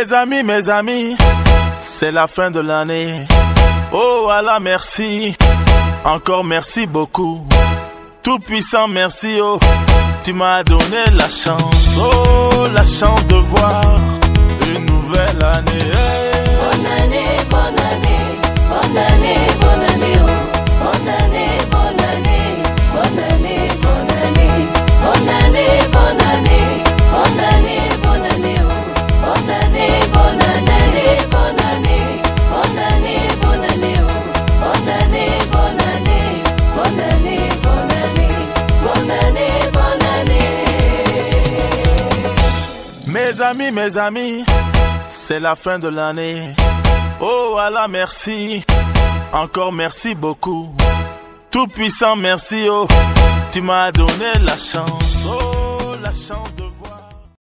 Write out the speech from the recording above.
Mes amis, c'est la fin de l'année. Oh Allah, merci. Encore merci beaucoup. Tout puissant, merci. Oh, tu m'as donné la chance. Oh, la chance de voir une nouvelle année. Hey. Bonne année, bonne année, bonne année, bonne année. Oh, bonne année, bonne année, bonne année, bonne année, bonne année, bonne année, bonne année, bonne année. Oh, bonne année, bonne année, bonne année, bonne année, bonne année. Oh, bonne année, bonne année, bonne année, bonne année, bonne année, bonne année. Mes amis, c'est la fin de l'année. Oh Allah, merci. Encore merci beaucoup. Tout puissant, merci. Oh, tu m'as donné la chance. Oh, la chance.